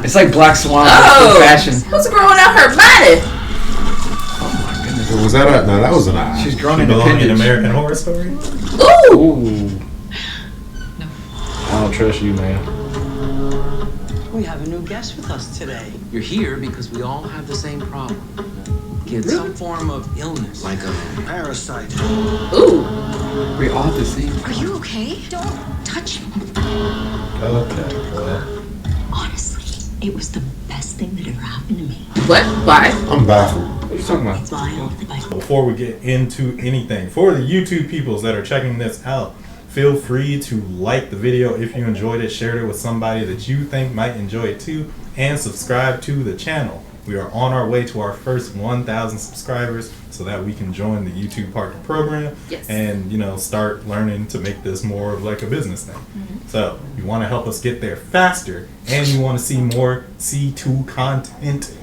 it's like Black Swan fashion. What's growing out her body? Was that a? No, that was an eye. She's grown in Appendage. American Horror Story. Ooh. I don't trust you, man. We have a new guest with us today. You're here because we all have the same problem. Kids, some form of illness, like a Parasite. Ooh. We all the same. Are you okay? Don't touch me. Okay, well. Honestly, it was the best thing that ever happened to me. What? Why? I'm baffled. What are you talking about? It's wild. Before we get into anything, for the YouTube peoples that are checking this out, feel free to like the video if you enjoyed it, share it with somebody that you think might enjoy it too, and subscribe to the channel. We are on our way to our first 1,000 subscribers so that we can join the YouTube Partner Program and, you know, start learning to make this more of like a business thing. So you want to help us get there faster, and you want to see more C2 content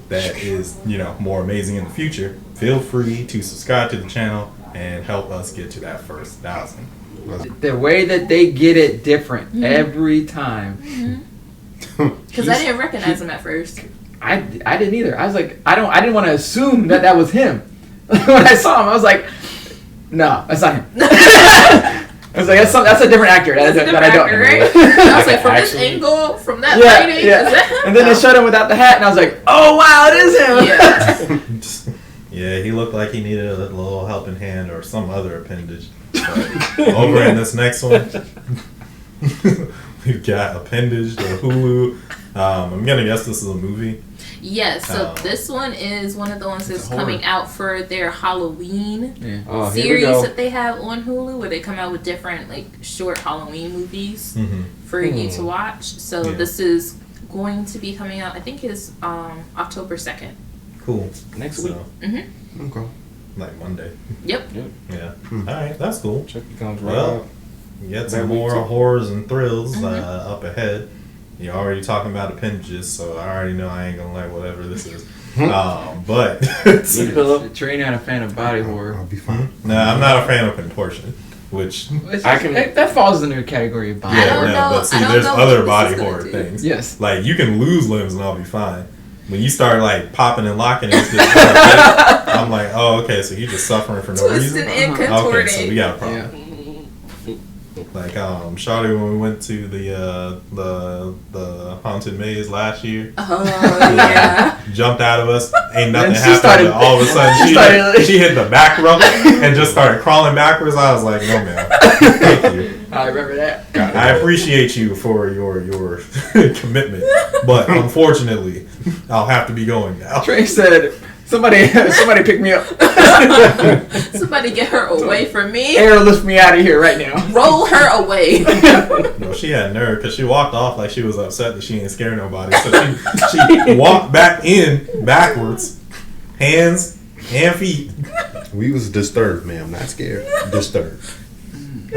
that is, you know, more amazing in the future, feel free to subscribe to the channel and help us get to that first 1,000. The way that they get it different every time. Because I didn't recognize him at first. I didn't either. I was like, I didn't want to assume that was him. When I saw him, I was like, no, that's not him. I was like, that's a different actor that I don't know. Right? I was like, from this angle, from that lighting. Yeah. And then they showed him without the hat, and I was like, oh wow, it is him. Yeah, he looked like he needed a little helping hand or some other appendage. But over in this next one, we've got Appendage, the Hulu. I'm gonna guess this is a movie. Yes, so this one is one of the ones that's coming out for their Halloween series that they have on Hulu, where they come out with different like short Halloween movies for you to watch. So this is going to be coming out, I think it's October 2nd. Cool. Next week. Okay. Like Monday. Yep. Yeah. Alright, that's cool. Chucky comes right Well, out. you got some more horrors and thrills up ahead. You're already talking about appendages, so I already know I ain't gonna like whatever this is. But Trey not a fan of body horror. I'll be fine. I'm not a fan of contortion, which that falls into the category of body horror. but see, there's other body horror things. Yes. Like you can lose limbs and I'll be fine. When you start like popping and locking into I'm like, oh, okay, so you're just suffering for no reason. And contorting. Okay, so we got a problem. Like Shawty, when we went to the haunted maze last year, jumped out of us, ain't nothing happened. And all of a sudden she hit the back rung and just started crawling backwards. I was like, no man, thank you. I remember that. I appreciate you for your commitment, but unfortunately, I'll have to be going now. Trey said, Somebody pick me up. Somebody get her away from me. Air lift me out of here right now. Roll her away. No, she had nerve because she walked off like she was upset that she ain't scared nobody. So she walked back in backwards, hands and feet. We was disturbed, ma'am. Not scared. Disturbed.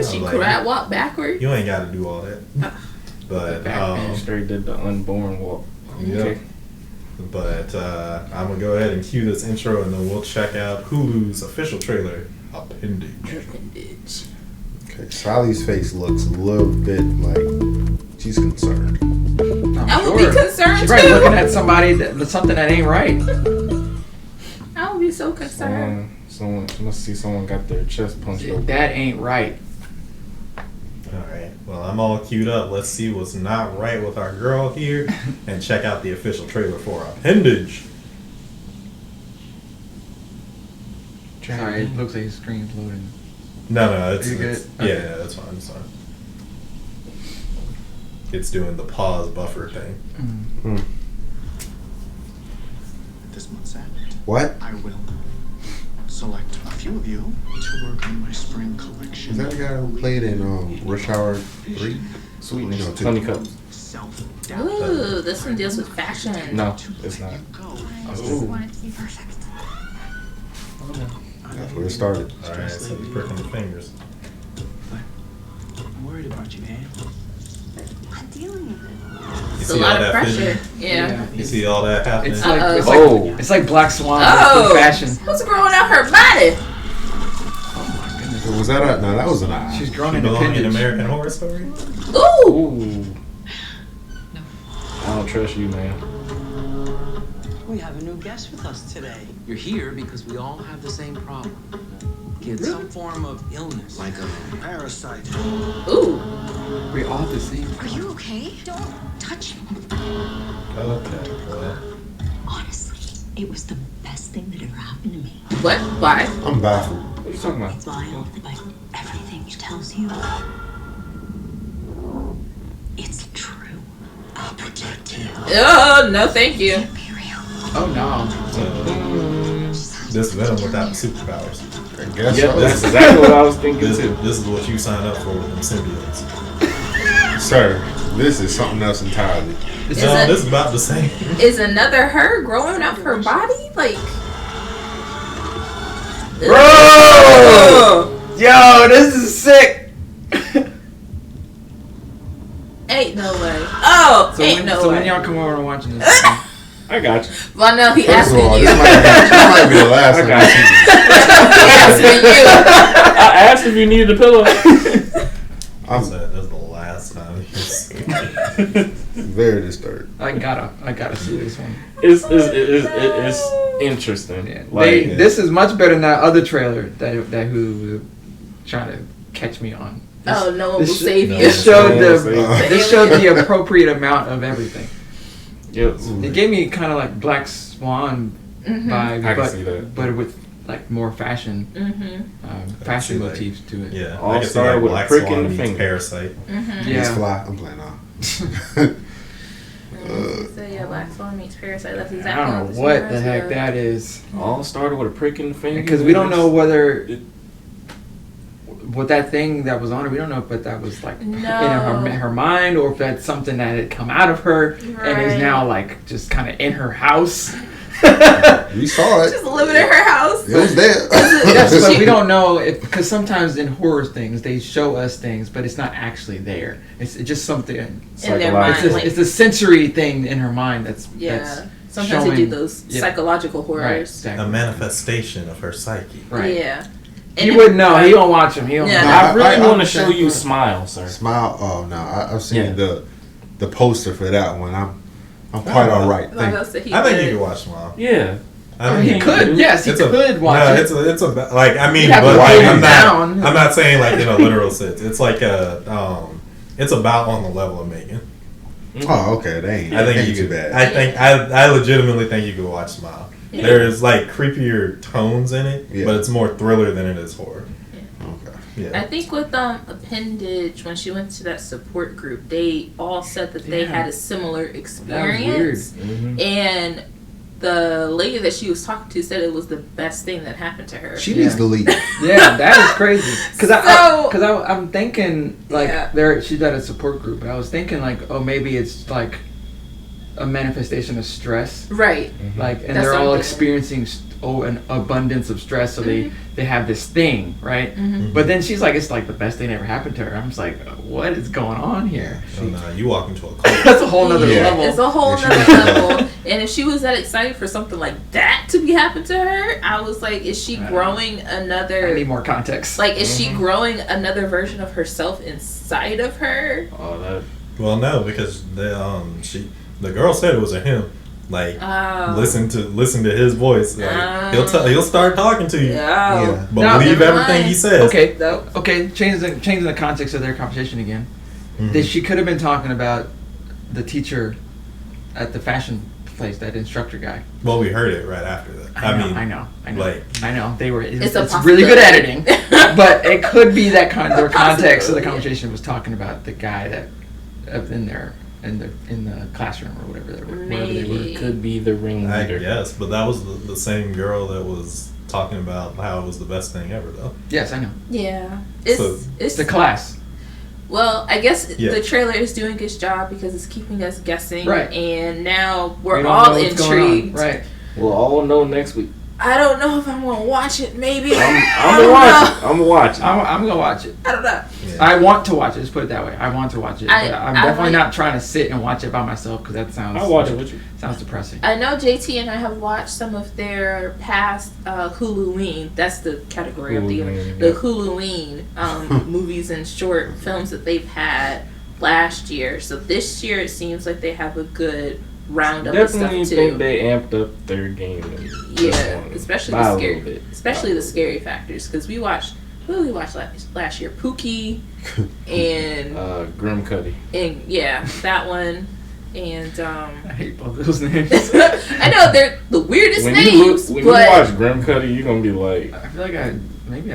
She crab walk backward. You ain't got to do all that. But straight did the unborn walk. Okay. But I'm gonna go ahead and cue this intro, and then we'll check out Hulu's official trailer, Appendage. Okay, Sally's face looks a little bit like she's concerned. I would be concerned She's too. right looking at something that ain't right. I would be so concerned. Someone must see someone got their chest punched open. That ain't right. Alright, well, I'm all queued up. Let's see what's not right with our girl here and check out the official trailer for Appendage. Sorry, it looks like his screen's loading. No, it's good? Yeah, that's fine. It's fine. It's doing the pause buffer thing. This month's end. What? I will select a few of you to work on my spring collection. Is that the guy who played in Rush Hour 3? Sweet No, nigga. two. Honey cups. Self-doubt. Ooh, this one deals with fashion. No, it's not. Want it to be perfect. That's where it started. Alright, so we're pricking the fingers. I'm worried about you, Anne. I'm dealing with it. You It's a see lot all of that pressure. vision? Yeah. You see all that happening? It's like Uh-oh. it's like Black Swan fashion. What's growing out her body? Was that a? No, that was an eye. She's grown in belong in Appendage. American Horror Story? Ooh. Ooh. don't trust you, man. We have a new guest with us today. You're here because we all have the same problem. Get some form of illness, like a Parasite. Ooh. We all the same. Are you okay? Don't touch me. Okay. Well, Honestly, it was the best thing that ever happened to me. What? Why? I'm baffled. What are you talking about? It's wild, but everything it tells you, it's true. I'll protect you. Oh, no, thank you. Be real. Oh no. this Venom without superpowers. I guess Yeah, so. that's exactly what I was thinking This, too. this is what you sign up for with them symbiotes. Sir, this is something else entirely. Is No, it- this is about the same. Is another her growing up her body? Like. Bro! Yo, this is sick. Ain't no way. Oh, So ain't when, no so way. when y'all come over and watching this, I got you. Well, no, he First asking of all, you. this might be the last I time got I see He asking you. I asked if you needed a pillow. That's the last time he's Very disturbed. I gotta see this one. It's interesting. Yeah. Like, This is much better than that other trailer that Hulu was trying to catch me on. This, Oh, no one will this save no you. This showed No one will this showed the appropriate amount of everything. yes. It gave me kind of like Black Swan Mm-hmm. vibe, I can see that. but with like more fashion fashion see, like- motifs to it. yeah. All I can see started like with a Black prick Swan in the meets finger. Parasite. Mm-hmm. It's Yeah. fly. I'm playing off. So yeah, Black Swan meets Parasite. That's I exactly don't know what the heck that is, All started with a prick in the finger. because we don't know whether It- what that thing that was on her. We don't know if that was like No. in her mind, or if that's something that had come out of her and is Right. now like just kind of in her house. We saw it. Just living in her house. It was there. Yes, but we don't know if, because sometimes in horror things they show us things, but it's not actually there. It's just something. In their Psychological. mind. Like, It's a sensory thing in her mind that's yeah. that's Sometimes they do showing- those yeah. psychological right. horrors. Exactly. A manifestation of her psyche. Right. Yeah. He And wouldn't know. He don't watch him. He don't. Yeah. know. I really I want to understand show you that. Smile, sir. Smile. Oh no, I've seen Yeah. the poster for that one. I'm quite all right. Like Thank I said, he I think would. you could watch Smile. Yeah. I He think could. Yes, he It's a- could watch no, it. it's a like I mean, You have but to like write I'm it not down. I'm not saying like in a literal sense. It's like a it's about on the level of Megan. Oh, okay. They ain't. I think ain't you too could. bad. I legitimately think you could watch Smile. Yeah. There is like creepier tones in it, Yeah. but it's more thriller than it is horror. Okay. Yeah. I think with Appendage, when she went to that support group, they all said that they Yeah. had a similar That was experience. Mm-hmm. And the lady that she was talking to said it was the best thing that happened to her. She needs to leave. Yeah, that is crazy. Because So- I'm thinking like Yeah. she's at a support group, and I was thinking like, oh, maybe it's like a manifestation of stress, Right. like, and That's they're all something. experiencing an abundance of stress, so they have this thing, right? Mhm. But then she's like, it's like the best thing that ever happened to her. I'm just like, what is going on here? So now you walk into a cult. That's a whole nother Yeah. level. It's a whole Yeah, nother she- level. And if she was that excited for something like that to be happening to her, I was like, is she growing I another? need more context. Like, is she growing another version of herself inside of her? Oh, that. Well, no, because the girl said it was a him. Like listen to his voice. Like, he'll start talking to you. Yeah. But No, believe never everything mind. he says. Okay, Nope. okay. Changing the context of their conversation again. That she could have been talking about the teacher at the fashion place, that instructor guy. Well, we heard it right after that. I know. like- I know. They were. It's a It's really good possibility. editing, but it could be that their context of the Possibility. conversation was talking about the guy that in the classroom or whatever they were. Wherever they were. Maybe. Could be the I ringleader. guess, but that was the same girl that was talking about how it was the best thing ever, though. Yes, I know. Yeah. It's So- it's The class. Well, I guess Yeah. the trailer is doing its job because it's keeping us guessing, Right. And now We we're don't all know what's going on. intrigued. Right. We'll all know next week. I don't know if I'm gonna watch it. Maybe I'm I gonna don't watch know. it. I'm gonna watch it. I'm gonna watch it. I don't know. I want to watch it. Let's put it that way. I want to watch it. I- But I'm I definitely like- not trying to sit and watch it by myself, because that sounds. I'll watch it with you. Sounds depressing. I know JT and I have watched some of their past Huluween. That's the category of the year. Huluween, The yeah. Huluween movies and short films that they've had last year. So this year it seems like they have a good roundup Definitely of stuff too. think they amped up their game. Yeah, especially the scary factors. Because we watched last year? Pookie and Grim Cuddy. And yeah, that one. And I hate both those names. I know they're the weirdest when names. When you watch Grim Cuddy, you're gonna be like, I feel like I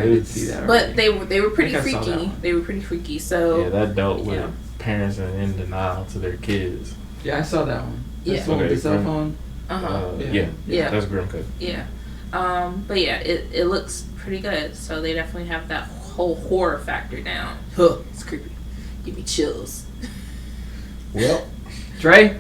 did see that. But they were pretty freaky. They were pretty freaky. So yeah, that dealt with parents are in denial to their kids. Yeah, I saw that one. Yeah, the with the cell phone. Yeah, that's Grim Cuddy. Yeah, but yeah, it looks pretty good. So they definitely have that whole horror factor down. Huh, it's creepy. Give me chills. Well. Dre,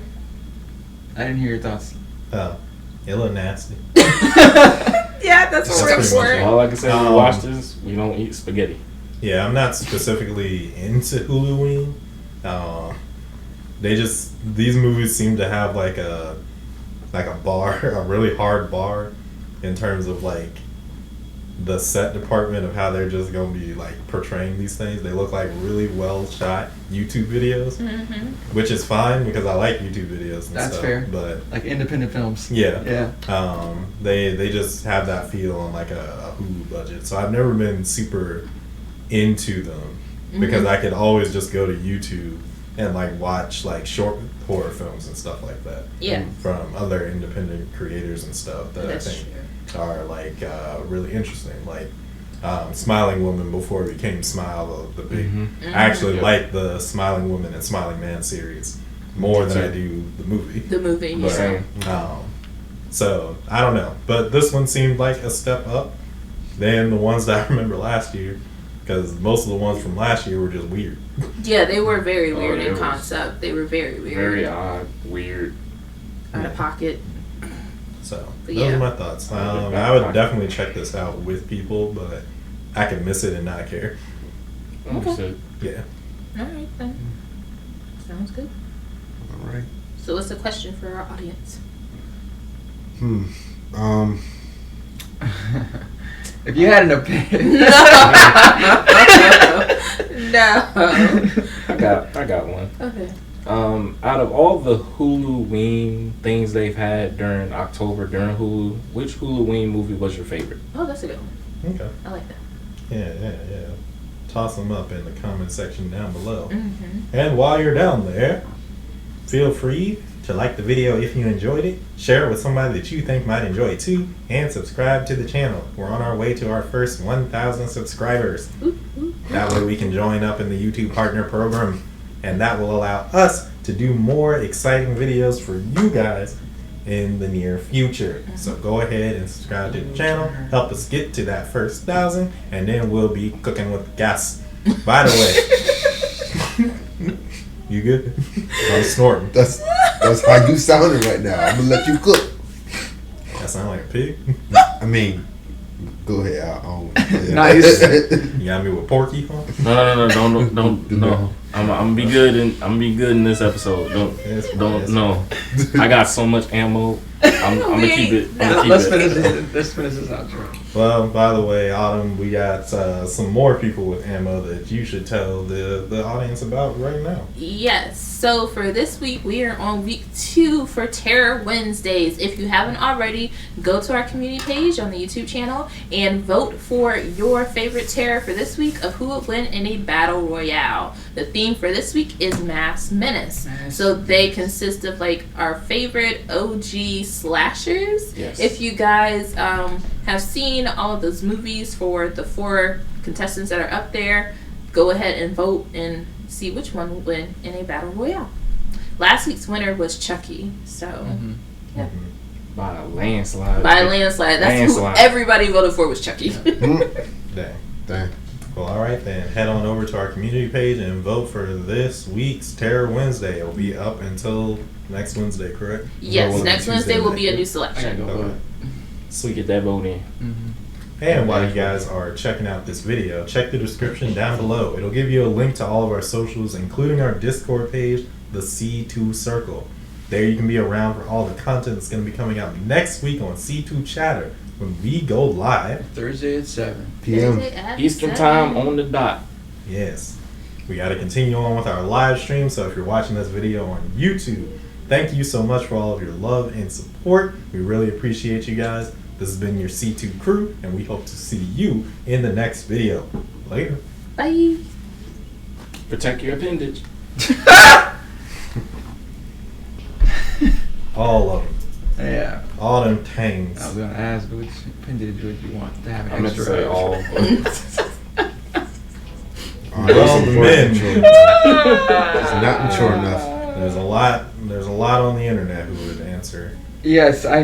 I didn't hear your thoughts. It looked nasty. Yeah, that's what we're for. All I can say, we watch this, we don't eat spaghetti. Yeah, I'm not specifically into Huluween. These movies seem to have like a bar, a really hard bar, in terms of like the set department of how they're just gonna be like portraying these things. They look like really well shot YouTube videos, which is fine because I like YouTube videos and That's stuff. fair. But like independent films. Yeah. They just have that feel on like a Hulu budget. So I've never been super into them because I could always just go to YouTube and like watch like short horror films and stuff like that. Yeah. From other independent creators and stuff that I think are like really interesting. Like Smiling Woman before it became Smile, the big. I actually like the Smiling Woman and Smiling Man series more than I do the movie. The movie, yeah. So I don't know, but this one seemed like a step up than the ones that I remember last year, because most of the ones from last year were just weird. Yeah, they were very weird in concept. They were very weird. Very odd, weird. Out of pocket. So, those are my thoughts. I would definitely check this out with people, but I could miss it and not care. Okay. Yeah. Alright then. Sounds good. Alright. So what's the question for our audience? If you had an opinion. No. I got one. Okay. Out of all the Huluween things they've had during October during Hulu, which Huluween movie was your favorite? Oh, that's a good one. Okay. I like that. Yeah. Toss them up in the comment section down below. And while you're down there, feel free to like the video if you enjoyed it, share it with somebody that you think might enjoy it too, and subscribe to the channel. We're on our way to our first 1,000 subscribers. That way we can join up in the YouTube Partner Program, and that will allow us to do more exciting videos for you guys in the near future. So go ahead and subscribe to the channel, help us get to that first 1,000, and then we'll be cooking with gas. By the way, you good? I'm snorting. That's how you sounding right now. I'm gonna let you cook. That sound like a pig? I mean, go ahead. Nice. You got me with Porky, huh? No, don't. I'm gonna be good in this episode. Don't. No. I got so much ammo. I'm gonna keep it. Let's finish this outro. Well, by the way, Autumn, we got some more people with ammo that you should tell the audience about right now. Yes. So for this week, we are on week 2 for Terror Wednesdays. If you haven't already, go to our community page on the YouTube channel and vote for your favorite terror for this week of who would win in a battle royale. The theme for this week is Mass Menace. So they consist of like our favorite OG slashers. Yes. If you guys have seen all of those movies for the 4 contestants that are up there, go ahead and vote and see which one will win in a battle royale. Last week's winner was Chucky, so yeah. By a landslide. That's who everybody voted for was Chucky. Dang. Well, all right then. Head on over to our community page and vote for this week's Terror Wednesday. It'll be up until next Wednesday, correct? Yes, next Wednesday will be a new selection. Okay. So we get that vote in. And while you guys are checking out this video, check the description down below. It'll give you a link to all of our socials, including our Discord page, the C2 Circle. There you can be around for all the content that's going to be coming out next week on C2 Chatter when we go live. Thursday at 7 p.m. Eastern time on the dot. Yes. We got to continue on with our live stream. So if you're watching this video on YouTube, thank you so much for all of your love and support. We really appreciate you guys. This has been your C2 crew, and we hope to see you in the next video. Later. Bye. Protect your appendage. All of them. Yeah. All them tangs. I was gonna ask which appendage would you want to have an I meant to extra say of? all. Well, men. It's not mature enough. There's a lot on the internet who would answer. Yes, I